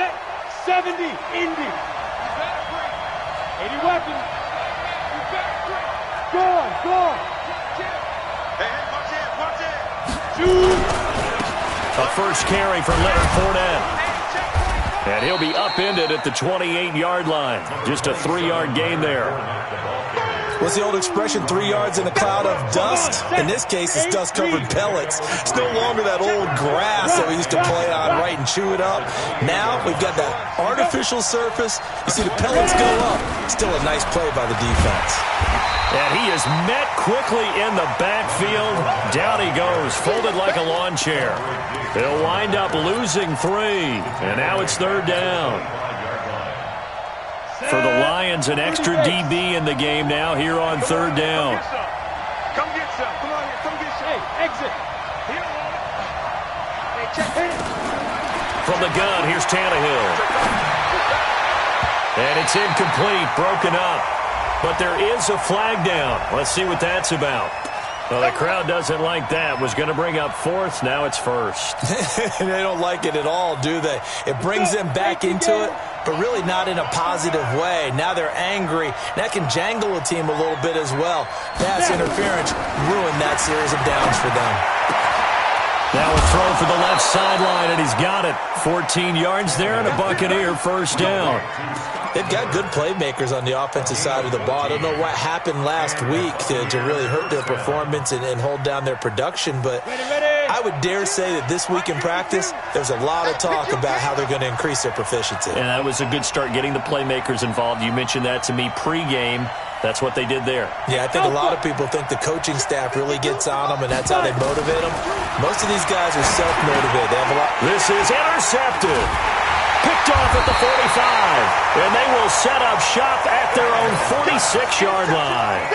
Check. 70. Indy. 80 weapons. Gone. Hey, watch it. Shoot. A first carry for Leonard Fournette. And he'll be upended at the 28-yard line. Just a 3-yard gain there. What's the old expression, 3 yards in a cloud of dust? In this case, it's dust-covered pellets. It's no longer that old grass that we used to play on, right, and chew it up. Now we've got that artificial surface. You see the pellets go up. Still a nice play by the defense. And he is met quickly in the backfield. Down he goes, folded like a lawn chair. They'll wind up losing 3. And now it's 3rd down. For the Lions, an extra DB in the game now here on 3rd down. Come get some. Come on here. Come get some. Hey, exit. Hey, check. From the gun, here's Tannehill. And it's incomplete, broken up. But there is a flag down. Let's see what that's about. Well, the crowd doesn't like that. Was going to bring up 4th. Now it's 1st. They don't like it at all, do they? It brings them back into it, but really not in a positive way. Now they're angry. That can jangle a team a little bit as well. Pass interference ruined that series of downs for them. Now a throw for the left sideline, and he's got it. 14 yards there and a Buccaneer first down. They've got good playmakers on the offensive side of the ball. I don't know what happened last week to really hurt their performance and hold down their production, but I would dare say that this week in practice, there's a lot of talk about how they're going to increase their proficiency. And that was a good start, getting the playmakers involved. You mentioned that to me pregame. That's what they did there. Yeah, I think a lot of people think the coaching staff really gets on them, and that's how they motivate them. Most of these guys are self-motivated. They have a lot. This is intercepted. Picked off at the 45. And they will set up shop at their own 46-yard line.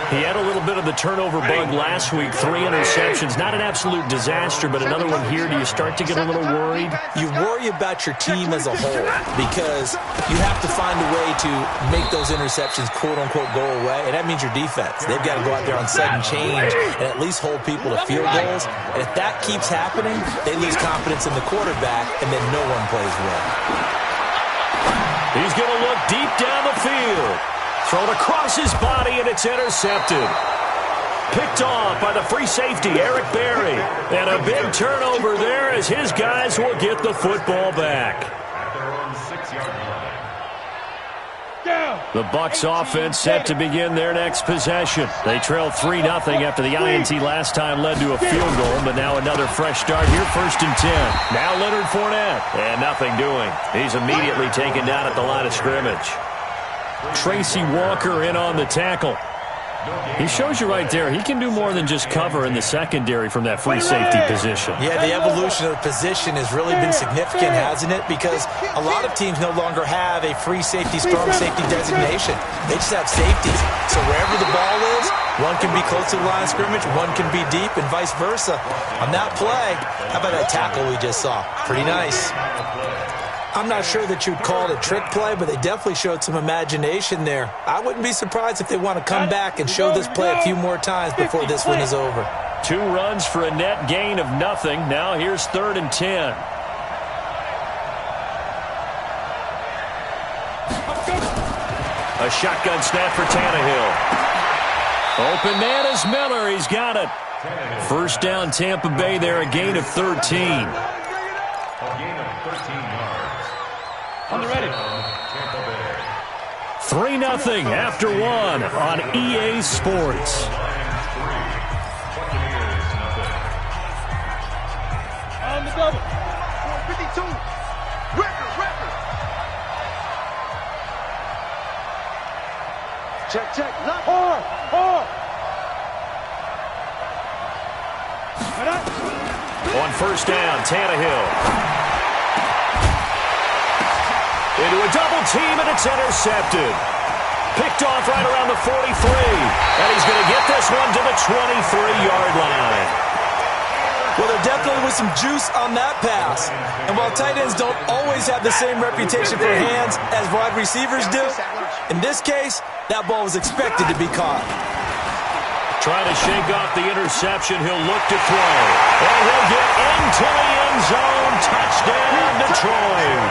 He had a little bit of the turnover bug last week. 3 interceptions. Not an absolute disaster, but another one here. Do you start to get a little worried? You worry about your team as a whole because you have to find a way to make those interceptions, quote-unquote, go away, and that means your defense. They've got to go out there on sudden change and at least hold people to field goals. And if that keeps happening, they lose confidence in the quarterback, and then no one plays well. He's going to look deep down the field. Thrown across his body, and it's intercepted. Picked off by the free safety, Eric Berry. And a big turnover there as his guys will get the football back. The Bucs offense set to begin their next possession. They trailed 3-0 after the INT last time led to a field goal, but now another fresh start here, 1st and 10. Now Leonard Fournette, and nothing doing. He's immediately taken down at the line of scrimmage. Tracy Walker in on the tackle. He shows you right there, he can do more than just cover in the secondary from that free safety position. Yeah, the evolution of the position has really been significant, hasn't it? Because a lot of teams no longer have a free safety, strong safety designation. They just have safeties. So wherever the ball is, one can be close to the line of scrimmage, one can be deep, and vice versa. On that play, how about that tackle we just saw? Pretty nice. I'm not sure that you'd call it a trick play, but they definitely showed some imagination there. I wouldn't be surprised if they want to come back and show this play a few more times before this one is over. 2 runs for a net gain of nothing. Now here's 3rd and 10. A shotgun snap for Tannehill. Open man is Miller. He's got it. First down, Tampa Bay there, a gain of 13. On the ready. 3-0 after 1 on EA Sports. On the double. 452. Record. Check. Hard. On first down, Tannehill. Into a double team, and it's intercepted. Picked off right around the 43. And he's going to get this one to the 23-yard line. Well, there definitely was some juice on that pass. And while tight ends don't always have the same reputation for hands as wide receivers do, in this case, that ball was expected to be caught. Trying to shake off the interception. He'll look to throw. And he'll get into the end zone. Touchdown, Detroit.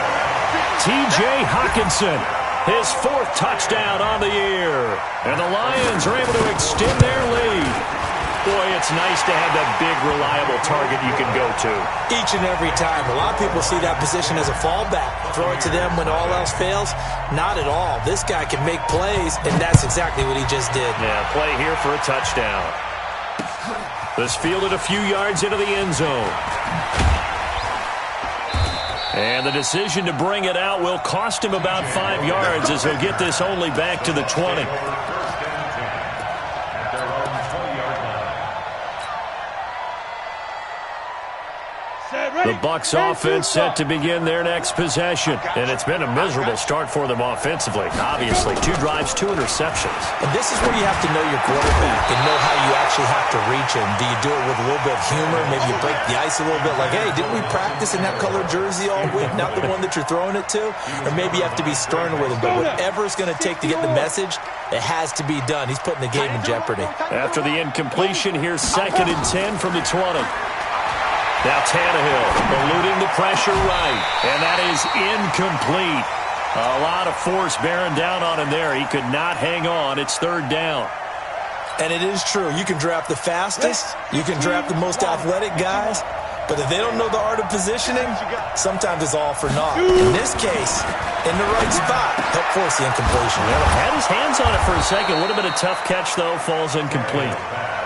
T.J. Hockenson, his 4th touchdown on the year. And the Lions are able to extend their lead. Boy, it's nice to have that big, reliable target you can go to. Each and every time. A lot of people see that position as a fallback. Throw it to them when all else fails. Not at all. This guy can make plays, and that's exactly what he just did. Yeah, play here for a touchdown. This fielded a few yards into the end zone. And the decision to bring it out will cost him about 5 yards as he'll get this only back to the 20. The Bucs offense set to begin their next possession. And it's been a miserable start for them offensively. Obviously, 2 drives, 2 interceptions. And this is where you have to know your quarterback and know how you actually have to reach him. Do you do it with a little bit of humor? Maybe you break the ice a little bit like, hey, didn't we practice in that colored jersey all week? Not the one that you're throwing it to? Or maybe you have to be stern with him. But whatever it's going to take to get the message, it has to be done. He's putting the game in jeopardy. After the incompletion, here's 2nd and 10 from the 20. Now Tannehill eluding the pressure right, and that is incomplete. A lot of force bearing down on him there. He could not hang on. It's 3rd down. And it is true. You can draft the fastest. You can draft the most athletic guys. But if they don't know the art of positioning, sometimes it's all for naught. In this case, in the right spot, help force the incompletion. Well, had his hands on it for a second. Would have been a tough catch, though. Falls incomplete.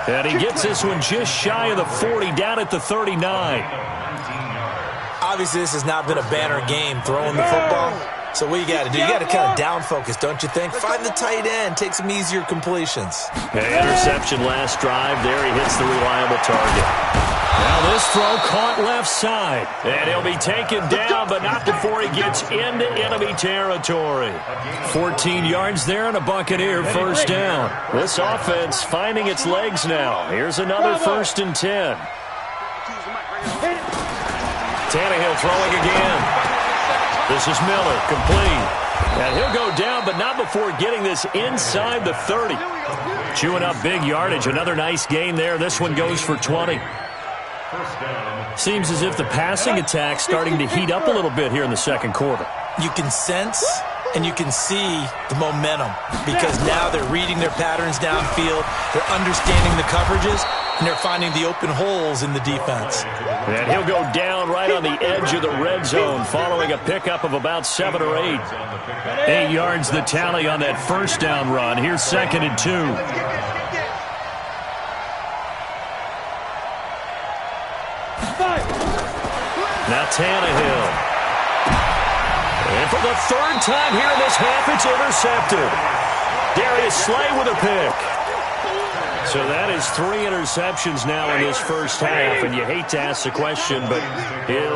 And he gets this one just shy of the 40, down at the 39. Obviously, this has not been a banner game throwing the football. So what you got to do, you got to kind of down focus, don't you think? Find the tight end, take some easier completions. Interception last drive. There he hits the reliable target. Now this throw caught left side. And he'll be taken down, but not before he gets into enemy territory. 14 yards there and a Buccaneer 1st down. This offense finding its legs now. Here's another 1st and 10. Tannehill throwing again. This is Miller, complete. And he'll go down, but not before getting this inside the 30. Chewing up big yardage. Another nice gain there. This one goes for 20. Seems as if the passing attack's starting to heat up a little bit here in the 2nd quarter. You can sense and you can see the momentum because now they're reading their patterns downfield, they're understanding the coverages, and they're finding the open holes in the defense. And he'll go down right on the edge of the red zone following a pickup of about 7 or 8. 8 yards the tally on that 1st down run. Here's 2nd and 2. Now Tannehill. And for the 3rd time here in this half, it's intercepted. Darius Slay with a pick. So that is 3 interceptions now in this 1st half, and you hate to ask the question, but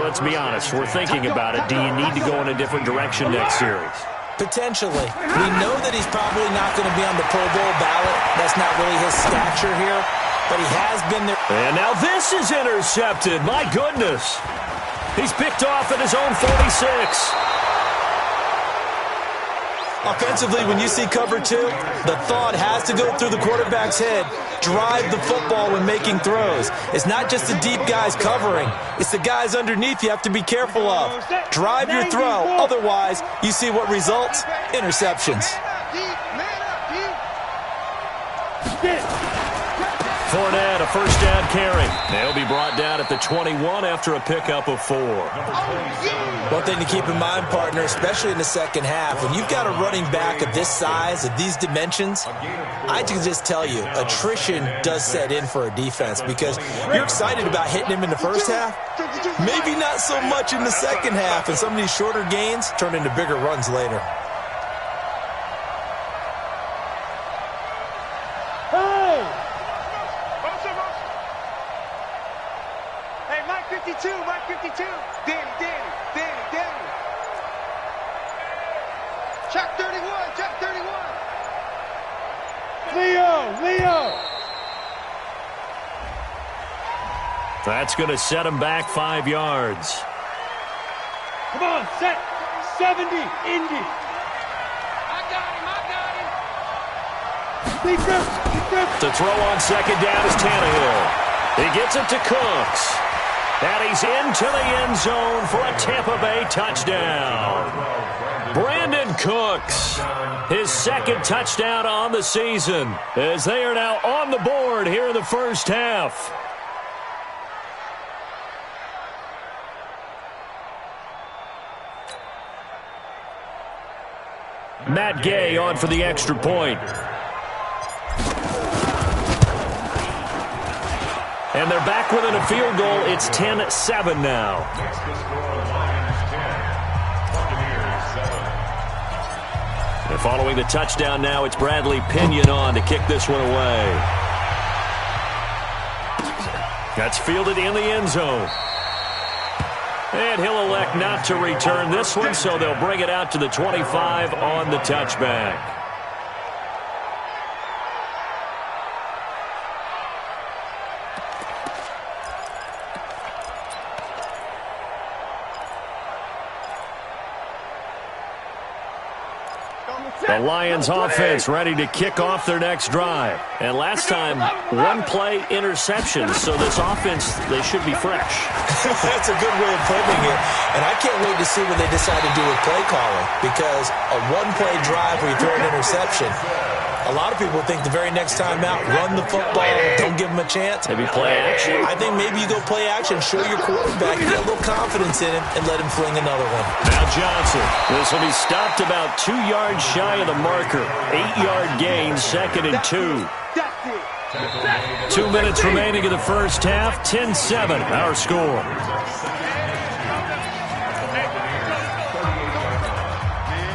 let's be honest. We're thinking about it. Do you need to go in a different direction next series? Potentially. We know that he's probably not going to be on the Pro Bowl ballot. That's not really his stature here, but he has been there. And now this is intercepted. My goodness. He's picked off at his own 46. Offensively, when you see cover 2, the thought has to go through the quarterback's head. Drive the football when making throws. It's not just the deep guys covering. It's the guys underneath you have to be careful of. Drive your throw. Otherwise, you see what results? Interceptions. Fournette, a 1st down carry. They'll be brought down at the 21 after a pickup of 4. One thing to keep in mind, partner, especially in the 2nd half, when you've got a running back of this size, of these dimensions, I can just tell you, attrition does set in for a defense because you're excited about hitting him in the 1st half, maybe not so much in the 2nd half, and some of these shorter gains turn into bigger runs later. That's going to set him back 5 yards. Come on, set. 70, Indy. I got To throw on second down is Tannehill. He gets it to Cooks. And he's into the end zone for a Tampa Bay touchdown. Brandon Cooks, his second touchdown on the season, as they are now on the board here in the first half. Matt Gay on for the extra point. And they're back within a field goal. It's 10-7 now. And following the touchdown now, it's Bradley Pinion on to kick this one away. That's fielded in the end zone. And he'll elect not to return this one, so they'll bring it out to the 25 on the touchback. The Lions offense ready to kick off their next drive. And last time, one-play interception. So this offense, they should be fresh. That's a good way of putting it. And I can't wait to see what they decide to do with play calling. Because a one-play drive where you throw an interception, a lot of people think the very next time out, run the football, don't give them a chance. Maybe play action. I think maybe you go play action, show your quarterback, get a little confidence in him, and let him fling another one. Now Johnson. This will be stopped about 2 yards shy of the marker. 8-yard gain, 2nd and 2. 2 minutes remaining in the first half. 10-7, our score.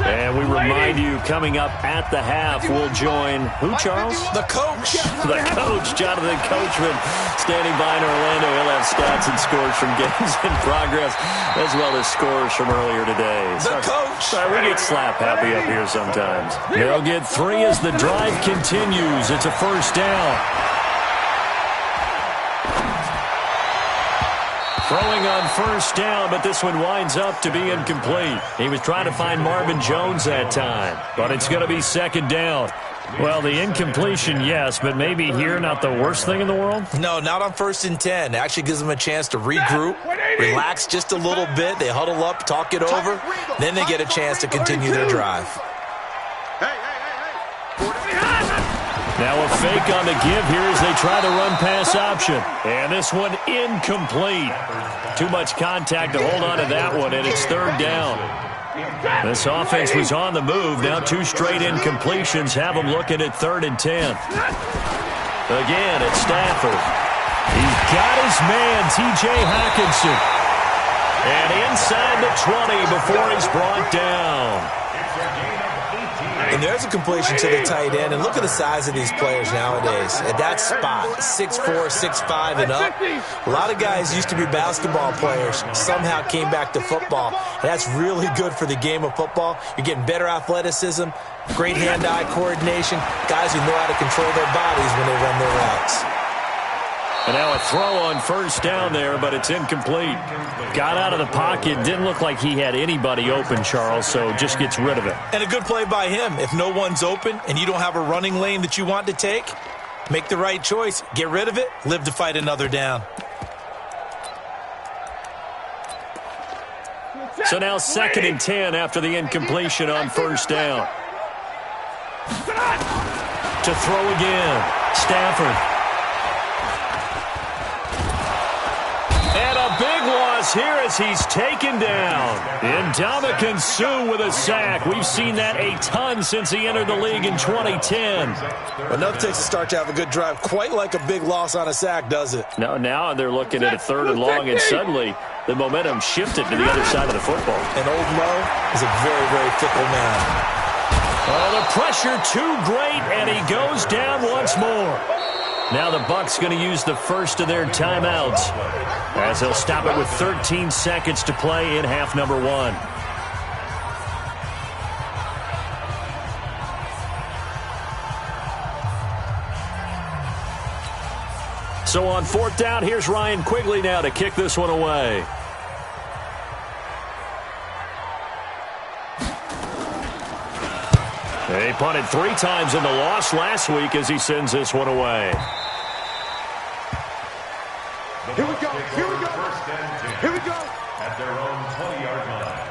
And we remind you, coming up at the half, we'll join who, Charles? The coach. The coach, Jonathan Coachman, standing by in Orlando. He'll have stats and scores from games in progress, as well as scores from earlier today. The coach. Sorry, we get slap happy up here sometimes. They'll get 3 as the drive continues. It's a first down. Throwing on first down, but this one winds up to be incomplete. He was trying to find Marvin Jones that time, but it's going to be 2nd down. Well, the incompletion, yes, but maybe here not the worst thing in the world? No, not on 1st and 10. It actually gives them a chance to regroup, relax just a little bit. They huddle up, talk it over. Then they get a chance to continue their drive. Now a fake on the give here as they try the run-pass option. And this one incomplete. Too much contact to hold on to that one, and it's 3rd down. This offense was on the move. Now 2 straight incompletions have them looking at 3rd and 10. Again, it's Stafford. He's got his man, T.J. Hockenson. And inside the 20 before he's brought down. And there's a completion to the tight end. And look at the size of these players nowadays. At that spot, 6'4", 6'5", and up. A lot of guys used to be basketball players, somehow came back to football. And that's really good for the game of football. You're getting better athleticism, great hand-eye coordination, guys who know how to control their bodies when they run their routes. And now a throw on first down there, but it's incomplete. Got out of the pocket. Didn't look like he had anybody open, Charles, so just gets rid of it. And a good play by him. If no one's open and you don't have a running lane that you want to take, make the right choice. Get rid of it. Live to fight another down. So now 2nd and 10 after the incompletion on first down. To throw again. Stafford. And a big loss here as he's taken down. Ndamukong Suh with a sack. We've seen that a ton since he entered the league in 2010. Well, nothing takes a start to have a good drive quite like a big loss on a sack, does it? No, now they're looking at a 3rd and long, and suddenly the momentum shifted to the other side of the football. And old Mo is a very, very fickle man. Oh, the pressure too great, and he goes down once more. Now the Bucs going to use the first of their timeouts as they'll stop it with 13 seconds to play in half number 1. So on 4th down, here's Ryan Quigley now to kick this one away. He punted 3 times in the loss last week as he sends this one away. Here we go. Here we go. Here we go. At their own 20-yard line.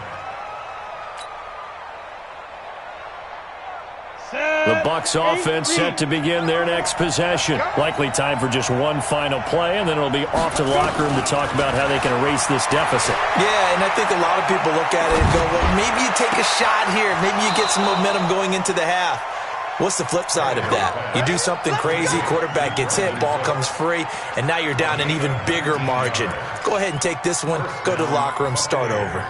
The Bucs offense set to begin their next possession. Likely time for just one final play, and then it'll be off to the locker room to talk about how they can erase this deficit. Yeah, and I think a lot of people look at it and go, well, maybe you take a shot here. Maybe you get some momentum going into the half. What's the flip side of that? You do something crazy, quarterback gets hit, ball comes free, and now you're down an even bigger margin. Go ahead and take this one, go to the locker room, start over.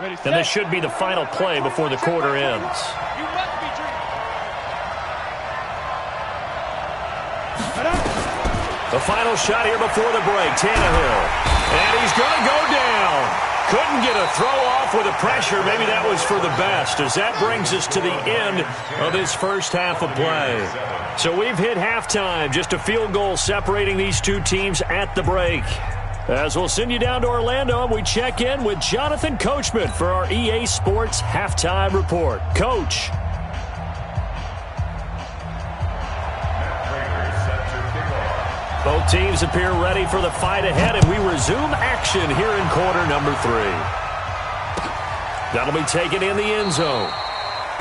And this should be the final play before the quarter ends. The final shot here before the break, Tannehill. And he's going to go down. Couldn't get a throw off with the pressure. Maybe that was for the best, as that brings us to the end of this first half of play. So we've hit halftime, just a field goal separating these two teams at the break. As we'll send you down to Orlando, and we check in with Jonathan Coachman for our EA Sports Halftime Report. Coach. Both teams appear ready for the fight ahead, and we resume action here in quarter number 3. That'll be taken in the end zone.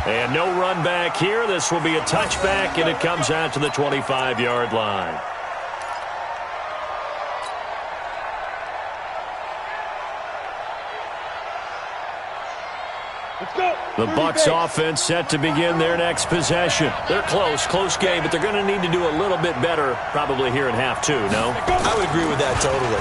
And no run back here. This will be a touchback, and it comes out to the 25-yard line. The Bucs offense set to begin their next possession. They're close game, but they're going to need to do a little bit better probably here in half 2, no? I would agree with that totally.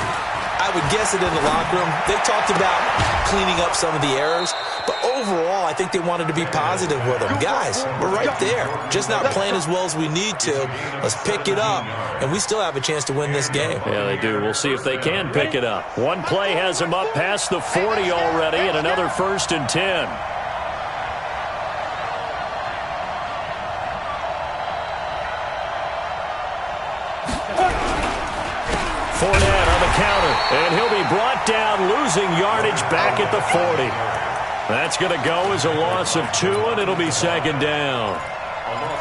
I would guess it in the locker room. They talked about cleaning up some of the errors, but overall, I think they wanted to be positive with them. Guys, we're right there. Just not playing as well as we need to. Let's pick it up, and we still have a chance to win this game. Yeah, they do. We'll see if they can pick it up. One play has them up past the 40 already, and another 1st and 10. Fournette on the counter, and he'll be brought down, losing yardage back at the 40. That's going to go as a loss of 2, and it'll be 2nd down.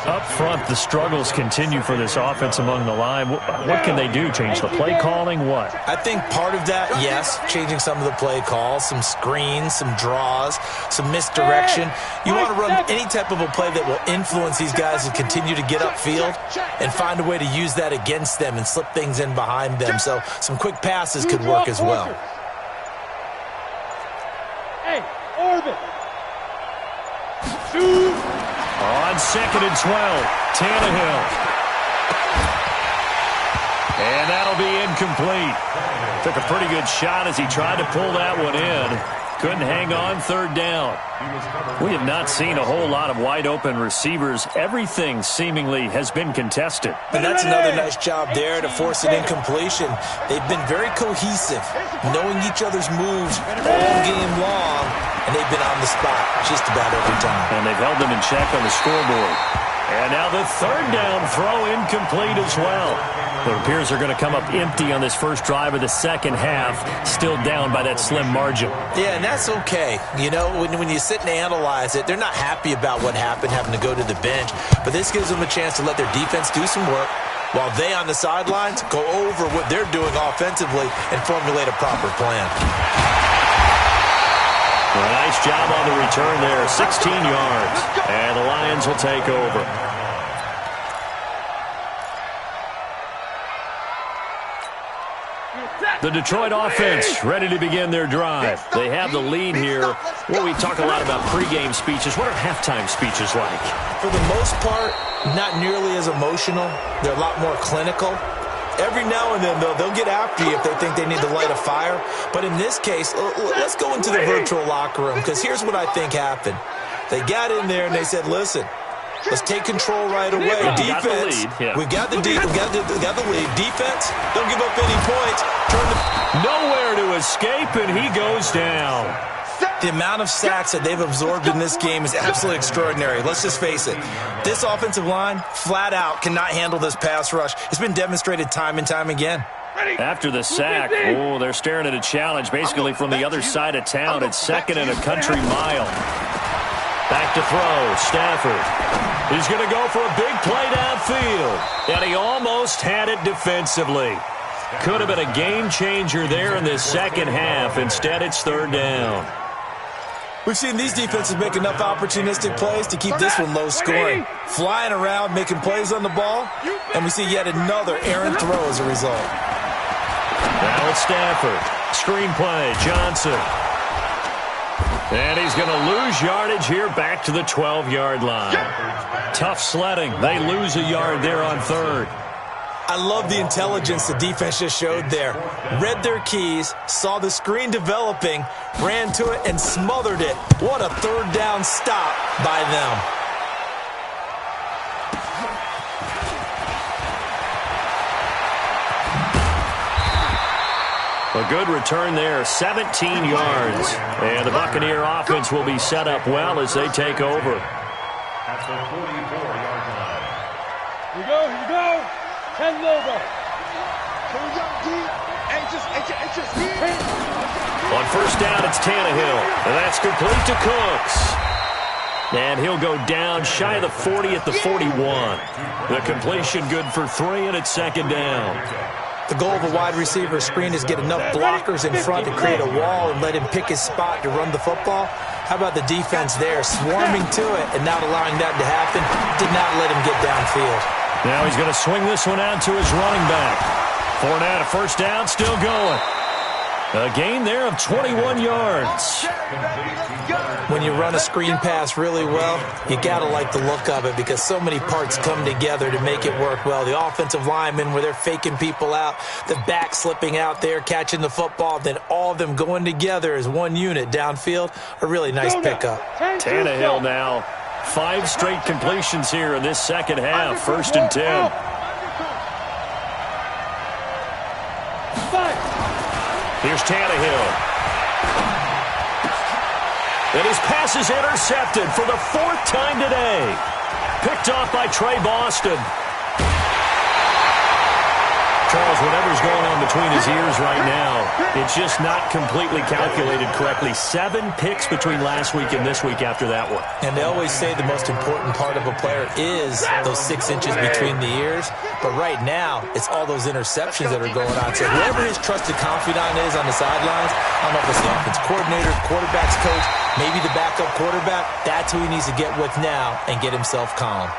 Up front, the struggles continue for this offense among the line. What can they do? Change the play calling? What? I think part of that, yes, changing some of the play calls, some screens, some draws, some misdirection. You want to run any type of a play that will influence these guys to continue to get upfield and find a way to use that against them and slip things in behind them. So some quick passes could work as well. Hey, orbit. Shoot. On 2nd and 12, Tannehill. And that'll be incomplete. Took a pretty good shot as he tried to pull that one in. Couldn't hang on 3rd down. We have not seen a whole lot of wide-open receivers. Everything seemingly has been contested. And that's another nice job there to force an incompletion. They've been very cohesive, knowing each other's moves all game long, and they've been on the spot just about every time. And they've held them in check on the scoreboard. And now the 3rd down throw incomplete as well. It appears they're going to come up empty on this first drive of the second half, still down by that slim margin. Yeah, and that's okay. You know, when you sit and analyze it, they're not happy about what happened, having to go to the bench. But this gives them a chance to let their defense do some work while they on the sidelines go over what they're doing offensively and formulate a proper plan. Well, nice job on the return there, 16 yards. And the Lions will take over. The Detroit offense ready to begin their drive. They have the lead here. Well, we talk a lot about pregame speeches. What are halftime speeches like? For the most part, not nearly as emotional. They're a lot more clinical. Every now and then, though, they'll get after you if they think they need to light a fire. But in this case, let's go into the virtual locker room, because here's what I think happened. They got in there and they said, listen, let's take control right away. Defense, we've got the lead. Defense, don't give up any points. Nowhere to escape, and he goes down. The amount of sacks that they've absorbed in this game is absolutely extraordinary. Let's just face it. This offensive line, flat out, cannot handle this pass rush. It's been demonstrated time and time again. After the sack, they're staring at a challenge basically from the other side of town. It's 2nd and a country mile. Back to throw. Stafford. He's going to go for a big play downfield. And he almost had it defensively. Could have been a game changer there in this second half. Instead, it's third down. We've seen these defenses make enough opportunistic plays to keep this one low scoring. Flying around, making plays on the ball, and we see yet another errant throw as a result. Now it's Stafford. Screen play, Johnson. And he's going to lose yardage here back to the 12-yard line. Tough sledding. They lose a yard there on third. I love the intelligence the defense just showed there. Read their keys, saw the screen developing, ran to it, and smothered it. What a third down stop by them. A good return there, 17 yards. And the Buccaneer offense will be set up well as they take over. At the 44-yard line. Here you go. 10 logo. On first down, it's Tannehill. And that's complete to Cooks. And he'll go down shy of the 40 at the 41. The completion good for 3, and it's second down. The goal of a wide receiver screen is get enough blockers in front to create a wall and let him pick his spot to run the football. How about the defense there, swarming to it and not allowing that to happen? Did not let him get downfield. Now he's going to swing this one out to his running back. Fournette, a first down, still going. A gain there of 21 yards. When you run a screen pass really well, you got to like the look of it because so many parts come together to make it work well. The offensive linemen where they're faking people out, the back slipping out there, catching the football, then all of them going together as one unit downfield. A really nice pickup. Tannehill now. 5 straight completions here in this second half. First and 10. Here's Tannehill. And his pass is intercepted for the 4th time today. Picked off by Trey Boston. Charles, whatever's going on between his ears right now, it's just not completely calculated correctly. 7 picks between last week and this week after that one. And they always say the most important part of a player is those 6 inches between the ears. But right now, it's all those interceptions that are going on. So whoever his trusted confidant is on the sidelines, I don't know if it's the offense coordinator, quarterback's coach, maybe the backup quarterback, that's who he needs to get with now and get himself calm.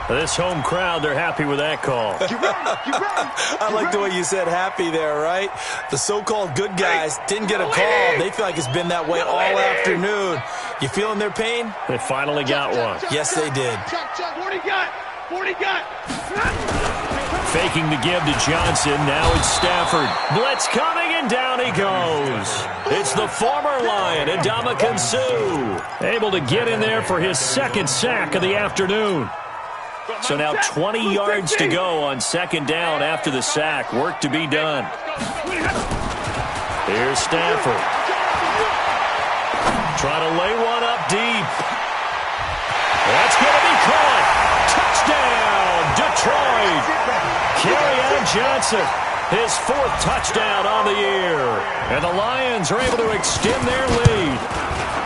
This home crowd, they're happy with that call. I like the way you said happy there, right? The so-called good guys didn't get a call. They feel like it's been that way all afternoon. You feeling their pain? They finally got one. Yes, they did. What do you got? Faking the give to Johnson. Now it's Stafford. Blitz coming, and down he goes. It's the former Lion, Ndamukong Suh, able to get in there for his 2nd sack of the afternoon. So now 20 yards to go on second down after the sack. Work to be done. Here's Stafford. Trying to lay one up deep. That's going to be caught. Touchdown, Detroit. Kerryon Johnson, his 4th touchdown on the year. And the Lions are able to extend their lead.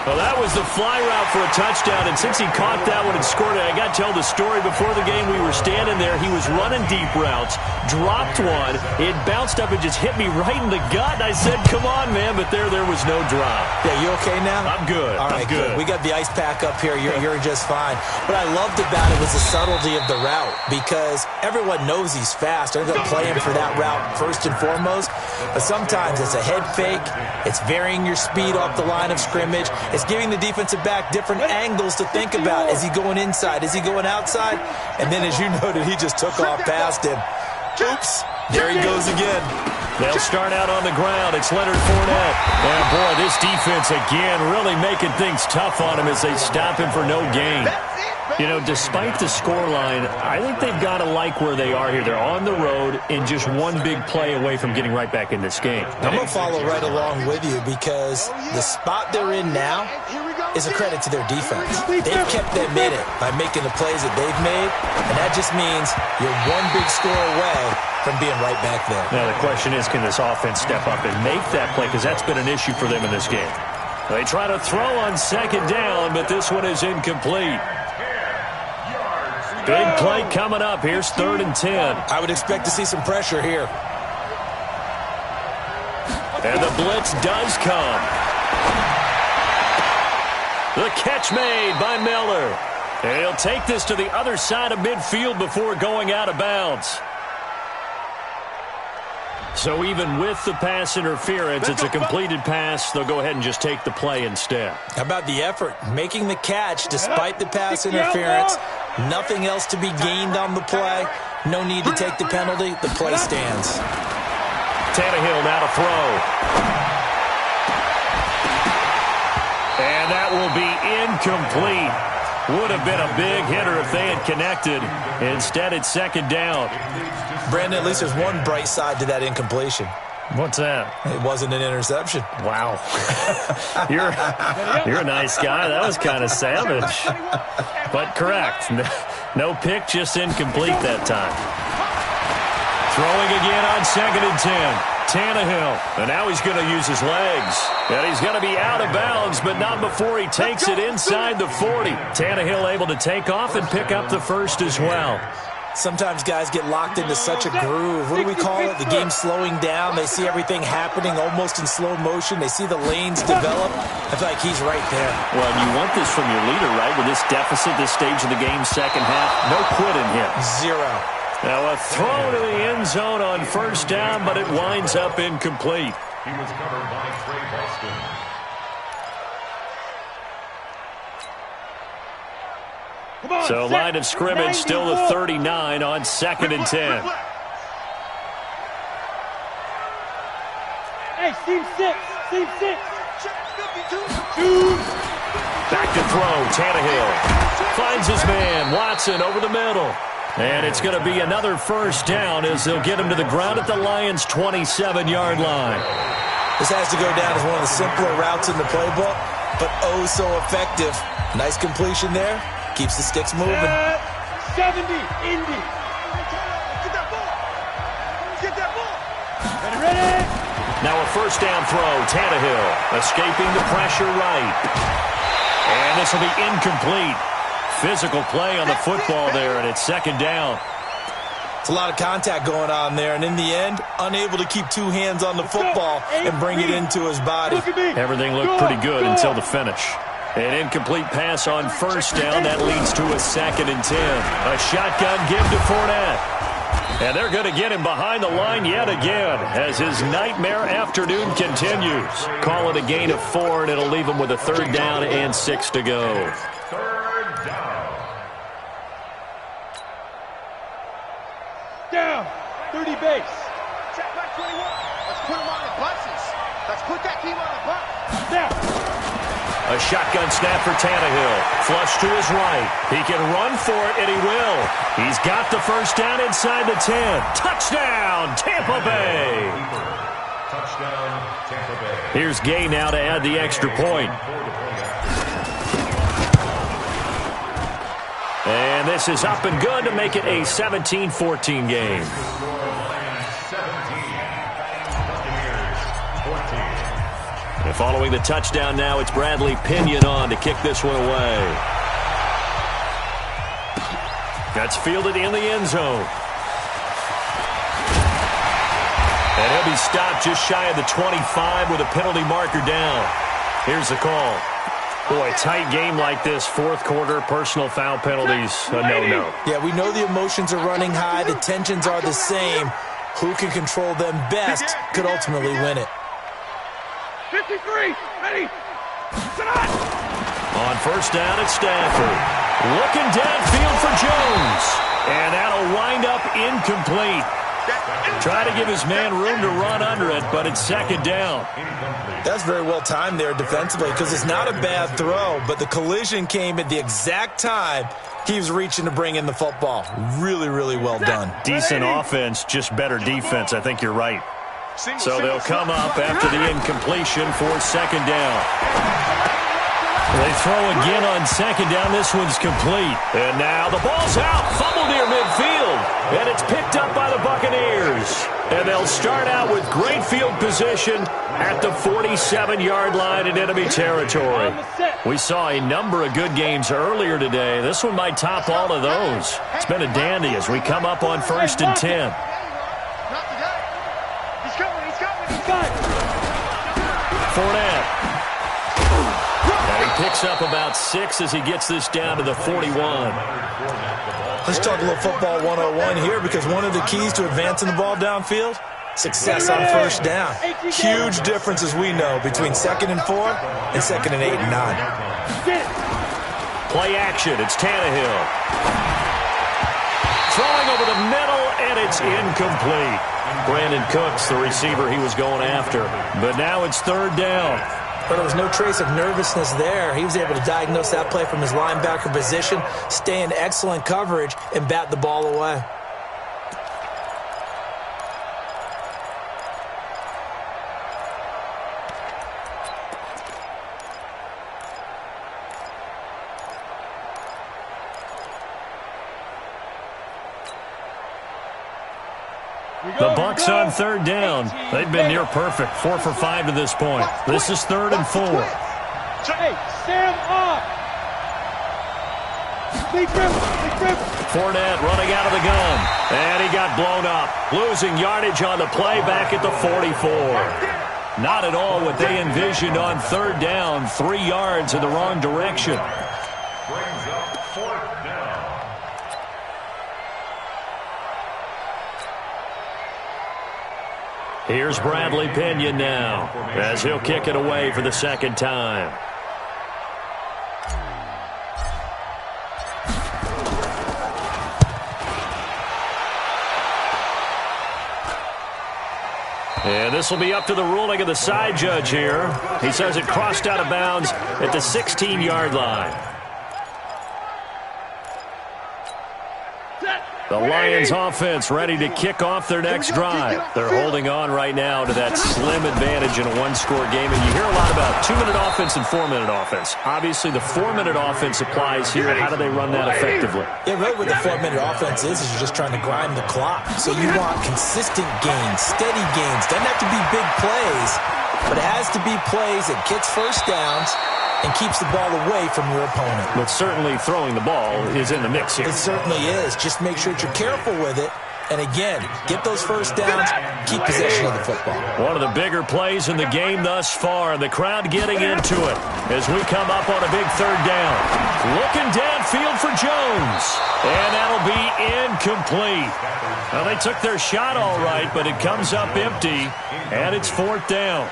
Well, that was the fly route for a touchdown, and since he caught that one and scored it, I got to tell the story. Before the game, we were standing there. He was running deep routes, dropped one. It bounced up and just hit me right in the gut, and I said, come on, man, but there was no drop. Yeah, you okay now? I'm good. All right, I'm good. We got the ice pack up here. You're just fine. What I loved about it was the subtlety of the route because everyone knows he's fast. They're going to play him for that route first and foremost, but sometimes it's a head fake. It's varying your speed off the line of scrimmage. It's giving the defensive back different angles to think about. Is he going inside? Is he going outside? And then, as you noted, he just took off past him. Oops. There he goes again. They'll start out on the ground. It's Leonard Fournette. And, boy, this defense, again, really making things tough on him as they stop him for no gain. You know, despite the scoreline, I think they've got to like where they are here. They're on the road and just one big play away from getting right back in this game. I'm going to follow right along with you because the spot they're in now is a credit to their defense. They've kept them in it by making the plays that they've made, and that just means you're one big score away from being right back there. Now, the question is, can this offense step up and make that play? Because that's been an issue for them in this game. They try to throw on second down, but this one is incomplete. Big play coming up. Here's 3rd and 10. I would expect to see some pressure here. And the blitz does come. The catch made by Miller. And he'll take this to the other side of midfield before going out of bounds. So even with the pass interference, it's a completed pass. They'll go ahead and just take the play instead. How about the effort? Making the catch despite the pass interference. Nothing else to be gained on the play. No need to take the penalty. The play stands. Tannehill now to throw. And that will be incomplete. Would have been a big hitter if they had connected. Instead, it's 2nd down. Brandon, at least there's one bright side to that incompletion. What's that? It wasn't an interception. Wow. You're a nice guy. That was kind of savage. But correct. No pick, just incomplete that time. Throwing again on 2nd and 10. Tannehill. And now he's going to use his legs. And he's going to be out of bounds, but not before he takes it inside the 40. Tannehill able to take off and pick up the first as well. Sometimes guys get locked into such a groove. What do we call it? The game's slowing down. They see everything happening almost in slow motion. They see the lanes develop. I feel like he's right there. Well, you want this from your leader, right? With this deficit, this stage of the game, second half, no quitting him. Zero. Now a throw to the end zone on 1st down, but it winds up incomplete. He was covered by Trey Boston. So line of scrimmage still the 39 on 2nd and 10. Hey, team 6. Team 6. Back to throw. Tannehill finds his man. Watson over the middle. And it's going to be another 1st down as they'll get him to the ground at the Lions' 27-yard line. This has to go down as one of the simpler routes in the playbook, but oh so effective. Nice completion there. Keeps the sticks moving. 70, Indy. Get that ball. Get that ball. Ready. Now a 1st down throw. Tannehill escaping the pressure right. And this will be incomplete. Physical play on the football there, and it's 2nd down. It's a lot of contact going on there, and in the end, unable to keep 2 hands on the football and bring it into his body. Everything looked pretty good until the finish. An incomplete pass on 1st down. That leads to a 2nd and 10. A shotgun give to Fournette. And they're going to get him behind the line yet again as his nightmare afternoon continues. Call it a gain of 4, and it'll leave him with a 3rd down and 6 to go. 3rd down. Down. 30 base. Check back 21. Let's put him on the buses. Let's put that team on the bus. Now. A shotgun snap for Tannehill. Flush to his right. He can run for it, and he will. He's got the 1st down inside the 10. Touchdown, Tampa Bay. Touchdown, Tampa Bay. Here's Gay now to add the extra point. And this is up and good to make it a 17-14 game. And following the touchdown now, it's Bradley Pinion on to kick this one away. That's fielded in the end zone. And he'll be stopped just shy of the 25 with a penalty marker down. Here's the call. Boy, tight game like this, 4th quarter, personal foul penalties, a no-no. Yeah, we know the emotions are running high. The tensions are the same. Who can control them best could ultimately win it. 53, ready, on 1st down at Stafford. Looking downfield for Jones. And that'll wind up incomplete. Try to give his man room to run under it, but it's 2nd down. That's very well timed there defensively because it's not a bad throw, but the collision came at the exact time he was reaching to bring in the football. Really, really well done. Decent offense, just better defense. I think you're right. So they'll come up after the incompletion for 2nd down. They throw again on 2nd down. This one's complete. And now the ball's out. Fumble near midfield. And it's picked up by the Buccaneers. And they'll start out with great field position at the 47-yard line in enemy territory. We saw a number of good games earlier today. This one might top all of those. It's been a dandy as we come up on 1st and 10. Not today. He's coming. He's coming. Fournette. And he picks up about 6 as he gets this down to the 41. Let's talk a little football 101 here, because one of the keys to advancing the ball downfield, success on first down. Huge difference, as we know, between 2nd and 4 and 2nd and 8 and 9. Play action. It's Tannehill. Throwing over the middle, and it's incomplete. Brandon Cooks, the receiver he was going after. But now it's 3rd down. But there was no trace of nervousness there. He was able to diagnose that play from his linebacker position, stay in excellent coverage, and bat the ball away. The Bucs on 3rd down. They've been near perfect, 4 for 5 to this point. This is 3rd and 4. Hey, stand up. Big rip. Fournette running out of the gun. And he got blown up. Losing yardage on the play back at the 44. Not at all what they envisioned on 3rd down. 3 yards in the wrong direction. Brings up 4th down. Here's Bradley Pinion now as he'll kick it away for the 2nd time. And this will be up to the ruling of the side judge here. He says it crossed out of bounds at the 16-yard line. The Lions offense ready to kick off their next drive. They're holding on right now to that slim advantage in a one-score game. And you hear a lot about 2-minute offense and 4-minute offense. Obviously, the 4-minute offense applies here. How do they run that effectively? Yeah, really what the 4-minute offense is you're just trying to grind the clock. So you want consistent gains, steady gains. Doesn't have to be big plays, but it has to be plays that gets first downs and keeps the ball away from your opponent. But certainly throwing the ball is in the mix here. It certainly is. Just make sure that you're careful with it. And again, get those first downs, keep possession of the football. One of the bigger plays in the game thus far. The crowd getting into it as we come up on a big 3rd down. Looking downfield for Jones. And that'll be incomplete. Well, they took their shot all right, but it comes up empty. And it's 4th down.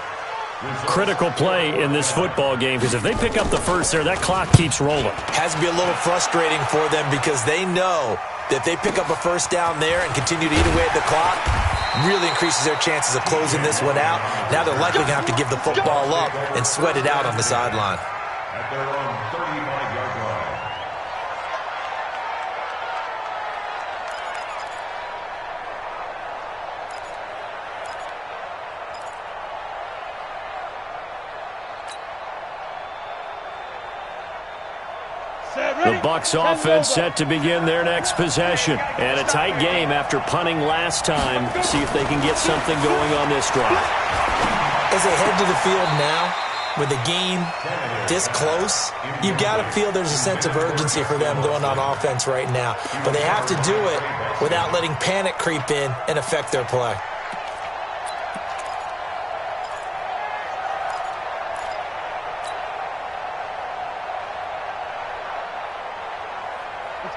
Critical play in this football game, because if they pick up the first there, that clock keeps rolling. Has to be a little frustrating for them, because they know that if they pick up a first down there and continue to eat away at the clock, really increases their chances of closing this one out. Now they're likely going to have to give the football up and sweat it out on the sideline. At their own 35-yard line. The Bucs offense set to begin their next possession. And a tight game after punting last time. See if they can get something going on this drive. As they head to the field now, with the game this close, you've got to feel there's a sense of urgency for them going on offense right now. But they have to do it without letting panic creep in and affect their play.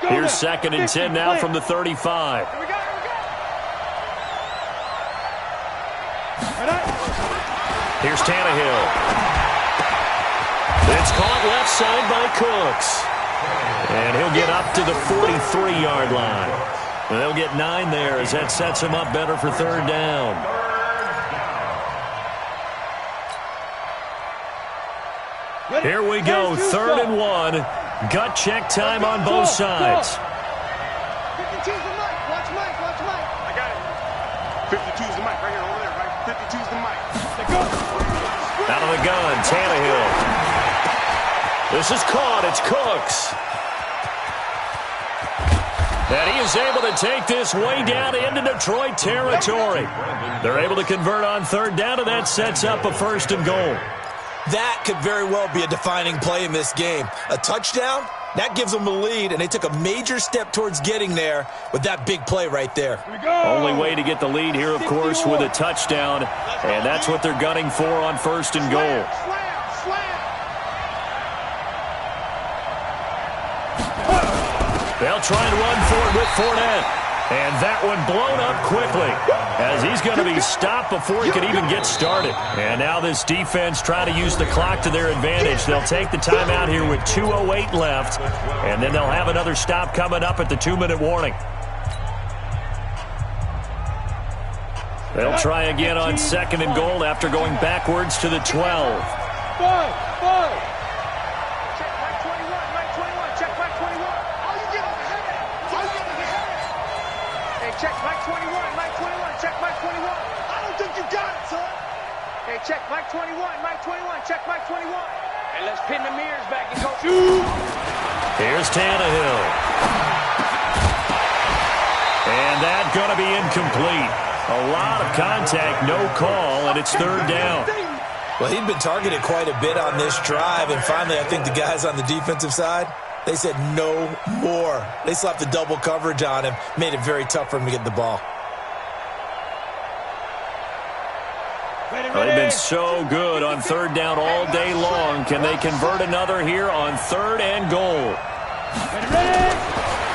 Here's 2nd and 10 now from the 35. Here's Tannehill. It's caught left side by Cooks. And he'll get up to the 43-yard line. And they'll get 9 there as that sets him up better for 3rd down. Here we go, 3rd and 1. Gut check time on both sides. 52's the mic. Watch Mike. Watch Mike. I got it. 52's the mic right here over there, right? 52's the mic. Out of the gun, Tannehill. This is caught. It's Cooks. And he is able to take this way down into Detroit territory. They're able to convert on third down, and that sets up a 1st and goal. That could very well be a defining play in this game. A touchdown, that gives them a lead, and they took a major step towards getting there with that big play right there. Only way to get the lead here, of course, with a touchdown, and that's what they're gunning for on 1st and goal. They'll try and run for it with Fournette. And that one blown up quickly as he's going to be stopped before he could even get started. And now this defense trying to use the clock to their advantage. They'll take the timeout here with 2:08 left, and then they'll have another stop coming up at the 2-minute warning. They'll try again on 2nd and goal after going backwards to the 12. Check Mike 21, Mike 21, check Mike 21. I don't think you got it, son. Hey, check Mike 21, Mike 21, check Mike 21. Hey, let's pin the mirrors back and go. Here's Tannehill. And that's going to be incomplete. A lot of contact, no call, and it's 3rd down. Well, he'd been targeted quite a bit on this drive, and finally I think the guys on the defensive side, they said no more. They slapped the double coverage on him, made it very tough for him to get the ball. They've been so good on 3rd down all day long. Can they convert another here on 3rd and goal?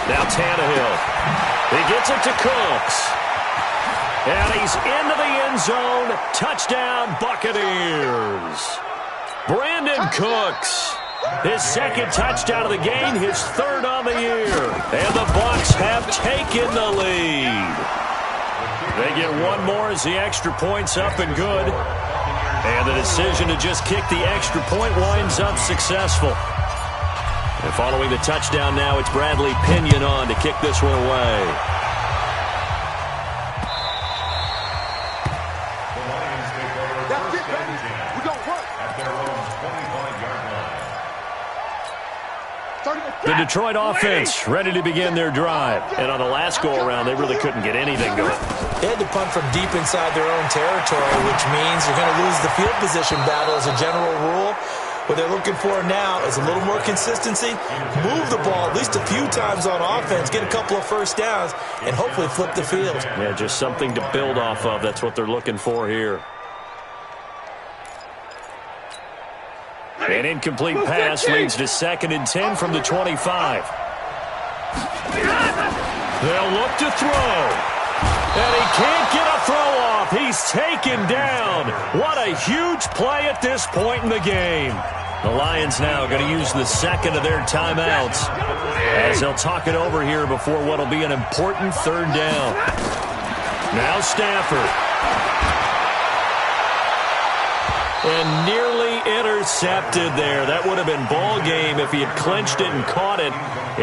Now Tannehill. He gets it to Cooks. And he's into the end zone. Touchdown, Buccaneers. Brandon Cooks. His 2nd touchdown of the game, his 3rd on the year. And the Bucs have taken the lead. They get one more as the extra point's up and good. And the decision to just kick the extra point winds up successful. And following the touchdown now, it's Bradley Pinion on to kick this one away. That's it, baby. We're going to work. At their own 25-yard line. The Detroit offense ready to begin their drive. And on the last go-around, they really couldn't get anything going. They had to punt from deep inside their own territory, which means you're going to lose the field position battle as a general rule. What they're looking for now is a little more consistency, move the ball at least a few times on offense, get a couple of 1st downs, and hopefully flip the field. Yeah, just something to build off of. That's what they're looking for here. An incomplete pass leads to 2nd and 10 from the 25. They'll look to throw. And he can't get a throw off. He's taken down. What a huge play at this point in the game. The Lions now going to use the 2nd of their timeouts as they'll talk it over here before what will be an important 3rd down. Now Stafford. And nearly intercepted there. That would have been ball game if he had clinched it and caught it.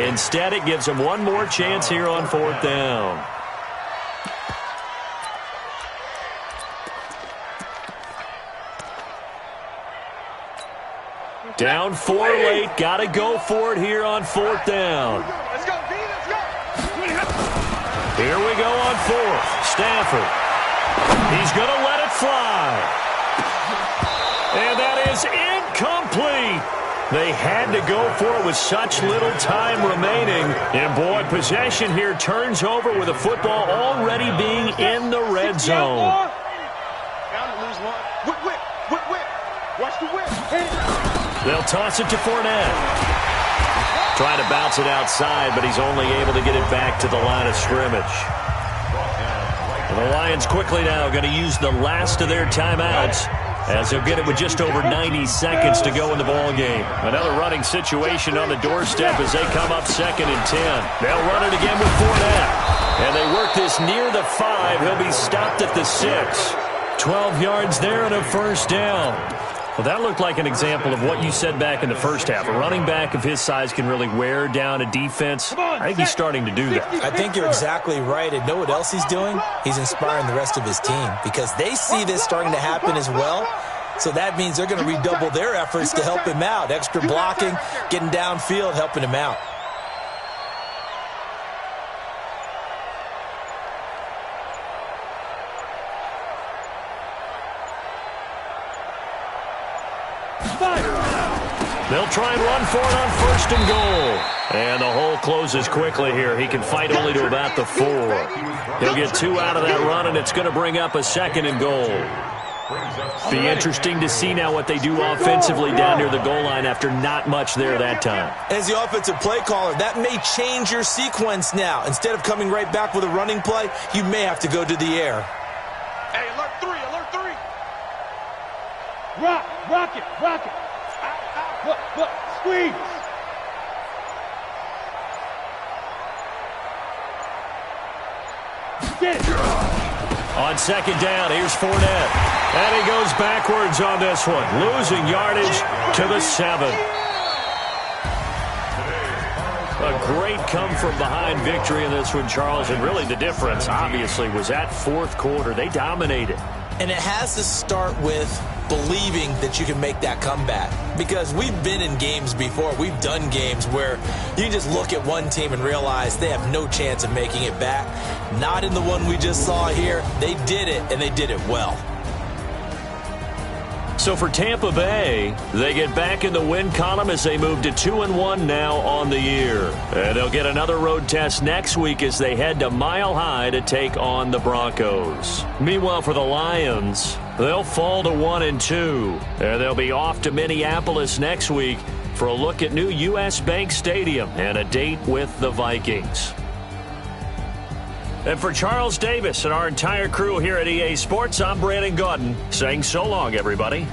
Instead, it gives him one more chance here on 4th down. Down 4 late. Got to go for it here on 4th down. Let's go, B, let's go. Here we go on 4th. Stafford. He's going to let it fly. And that is incomplete. They had to go for it with such little time remaining. And, boy, possession here turns over with the football already being in the red zone. Bound to lose one. Whip, whip, whip, whip. Watch the whip. They'll toss it to Fournette. Trying to bounce it outside, but he's only able to get it back to the line of scrimmage. And the Lions quickly now going to use the last of their timeouts, as they'll get it with just over 90 seconds to go in the ball game. Another running situation on the doorstep as they come up 2nd and 10. They'll run it again with Fournette. And they work this near the 5. He'll be stopped at the 6. 12 yards there and a 1st down. Well, that looked like an example of what you said back in the first half. A running back of his size can really wear down a defense. I think he's starting to do that. I think you're exactly right. And know what else he's doing? He's inspiring the rest of his team because they see this starting to happen as well. So that means they're going to redouble their efforts to help him out. Extra blocking, getting downfield, helping him out. They'll try and run for it on 1st and goal. And the hole closes quickly here. He can fight only to about the 4. He'll get 2 out of that run, and it's going to bring up a 2nd and goal. Be interesting to see now what they do offensively down near the goal line after not much there that time. As the offensive play caller, that may change your sequence now. Instead of coming right back with a running play, you may have to go to the air. Hey, alert 3, alert 3. Rock it. Look, squeeze. Get it. On 2nd down, here's Fournette. And he goes backwards on this one, losing yardage to the 7. A great come-from-behind victory in this one, Charles. And really the difference, obviously, was that 4th quarter. They dominated. And it has to start with believing that you can make that comeback. Because we've been in games before. We've done games where you just look at one team and realize they have no chance of making it back. Not in the one we just saw here. They did it, and they did it well. So for Tampa Bay, they get back in the win column as they move to 2-1 now on the year. And they'll get another road test next week as they head to Mile High to take on the Broncos. Meanwhile, for the Lions, they'll fall to 1-2. And they'll be off to Minneapolis next week for a look at new U.S. Bank Stadium and a date with the Vikings. And for Charles Davis and our entire crew here at EA Sports, I'm Brandon Gaudin saying so long, everybody.